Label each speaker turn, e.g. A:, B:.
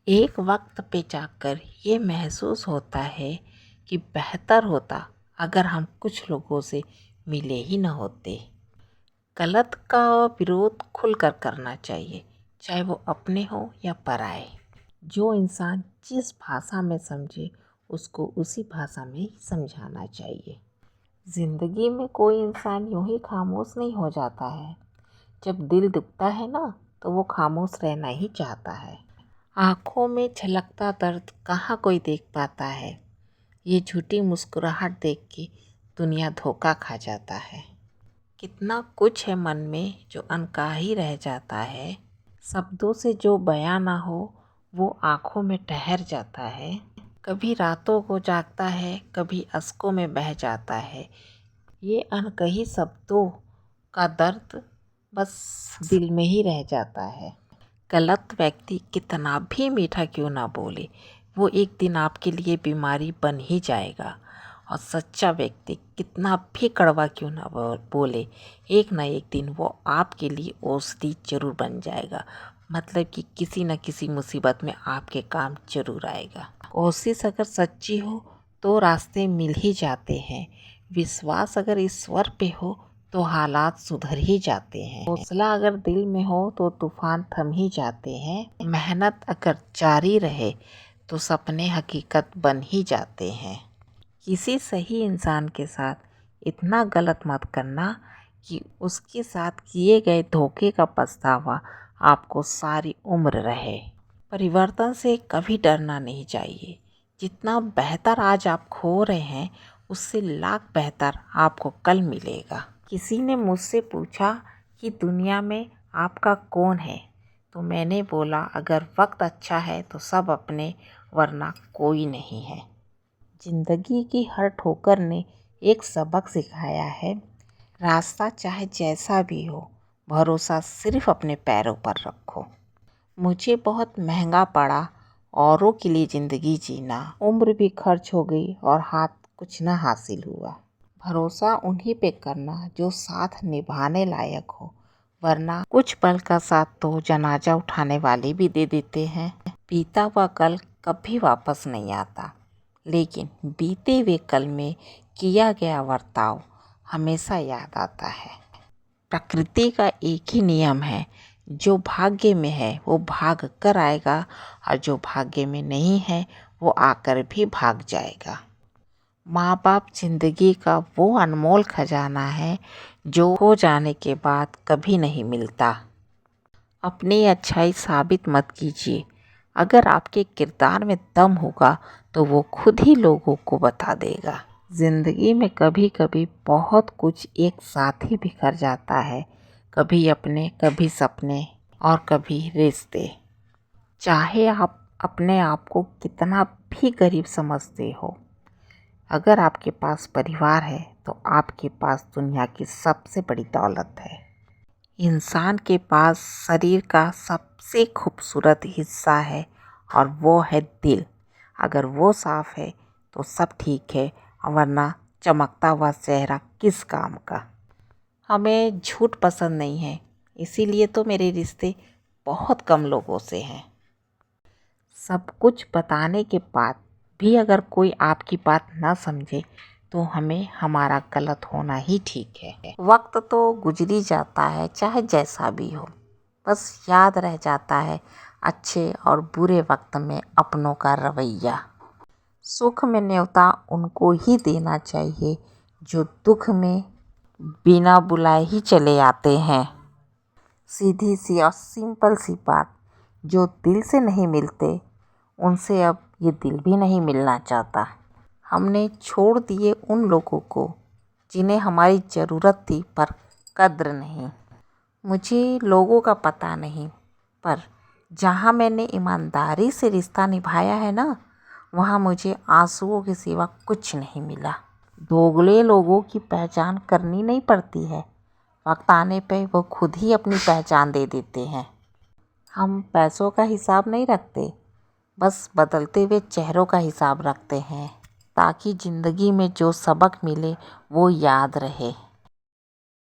A: एक वक्त पे जाकर ये महसूस होता है कि बेहतर होता अगर हम कुछ लोगों से मिले ही न होते। गलत का विरोध खुलकर करना चाहिए, चाहे वो अपने हो या पराए। जो इंसान जिस भाषा में समझे उसको उसी भाषा में ही समझाना चाहिए। ज़िंदगी में कोई इंसान यूं ही खामोश नहीं हो जाता है। जब दिल दुखता है ना, तो वो खामोश रहना ही चाहता है। आँखों में झलकता दर्द कहाँ कोई देख पाता है। ये झूठी मुस्कुराहट देख के दुनिया धोखा खा जाता है। कितना कुछ है मन में जो अनकहा ही रह जाता है। शब्दों से जो बयां ना हो वो आँखों में ठहर जाता है। कभी रातों को जागता है, कभी अश्कों में बह जाता है। ये अनकही शब्दों का दर्द बस दिल में ही रह जाता है। गलत व्यक्ति कितना भी मीठा क्यों ना बोले, वो एक दिन आपके लिए बीमारी बन ही जाएगा। और सच्चा व्यक्ति कितना भी कड़वा क्यों ना बोले, एक ना एक दिन वो आपके लिए औषधि जरूर बन जाएगा। मतलब कि किसी न किसी मुसीबत में आपके काम जरूर आएगा। कोशिश अगर सच्ची हो तो रास्ते मिल ही जाते हैं। विश्वास अगर ईश्वर पे हो तो हालात सुधर ही जाते हैं। हौसला अगर दिल में हो तो तूफान थम ही जाते हैं। मेहनत अगर जारी रहे तो सपने हकीकत बन ही जाते हैं। किसी सही इंसान के साथ इतना गलत मत करना कि उसके साथ किए गए धोखे का पछतावा आपको सारी उम्र रहे। परिवर्तन से कभी डरना नहीं चाहिए। जितना बेहतर आज आप खो रहे हैं, उससे लाख बेहतर आपको कल मिलेगा। किसी ने मुझसे पूछा कि दुनिया में आपका कौन है, तो मैंने बोला अगर वक्त अच्छा है तो सब अपने, वरना कोई नहीं है। जिंदगी की हर ठोकर ने एक सबक सिखाया है। रास्ता चाहे जैसा भी हो, भरोसा सिर्फ अपने पैरों पर रखो। मुझे बहुत महंगा पड़ा औरों के लिए ज़िंदगी जीना। उम्र भी खर्च हो गई और हाथ कुछ न हासिल हुआ। भरोसा उन्हीं पे करना जो साथ निभाने लायक हो, वरना कुछ पल का साथ तो जनाजा उठाने वाले भी दे देते हैं। बीता हुआ कल कभी वापस नहीं आता, लेकिन बीते हुए कल में किया गया बर्ताव हमेशा याद आता है। प्रकृति का एक ही नियम है, जो भाग्य में है वो भाग कर आएगा और जो भाग्य में नहीं है वो आकर भी भाग जाएगा। माँ बाप जिंदगी का वो अनमोल खजाना है जो हो जाने के बाद कभी नहीं मिलता। अपनी अच्छाई साबित मत कीजिए। अगर आपके किरदार में दम होगा तो वो खुद ही लोगों को बता देगा। ज़िंदगी में कभी कभी बहुत कुछ एक साथ ही बिखर जाता है। कभी अपने, कभी सपने और कभी रिश्ते। चाहे आप अपने आप को कितना भी गरीब समझते हो, अगर आपके पास परिवार है तो आपके पास दुनिया की सबसे बड़ी दौलत है। इंसान के पास शरीर का सबसे खूबसूरत हिस्सा है और वो है दिल। अगर वो साफ है तो सब ठीक है, वरना चमकता हुआ चेहरा किस काम का। हमें झूठ पसंद नहीं है, इसीलिए तो मेरे रिश्ते बहुत कम लोगों से हैं। सब कुछ बताने के बाद भी अगर कोई आपकी बात ना समझे तो हमें हमारा गलत होना ही ठीक है। वक्त तो गुजरी जाता है, चाहे जैसा भी हो, बस याद रह जाता है अच्छे और बुरे वक्त में अपनों का रवैया। सुख में न्योता उनको ही देना चाहिए जो दुख में बिना बुलाए ही चले आते हैं। सीधी सी और सिंपल सी बात, जो दिल से नहीं मिलते उनसे अब ये दिल भी नहीं मिलना चाहता। हमने छोड़ दिए उन लोगों को जिन्हें हमारी ज़रूरत थी पर कद्र नहीं। मुझे लोगों का पता नहीं, पर जहाँ मैंने ईमानदारी से रिश्ता निभाया है ना, वहाँ मुझे आंसुओं के सिवा कुछ नहीं मिला। दोगले लोगों की पहचान करनी नहीं पड़ती है, वक्त आने पे वो खुद ही अपनी पहचान दे देते हैं। हम पैसों का हिसाब नहीं रखते, बस बदलते हुए चेहरों का हिसाब रखते हैं, ताकि ज़िंदगी में जो सबक मिले वो याद रहे।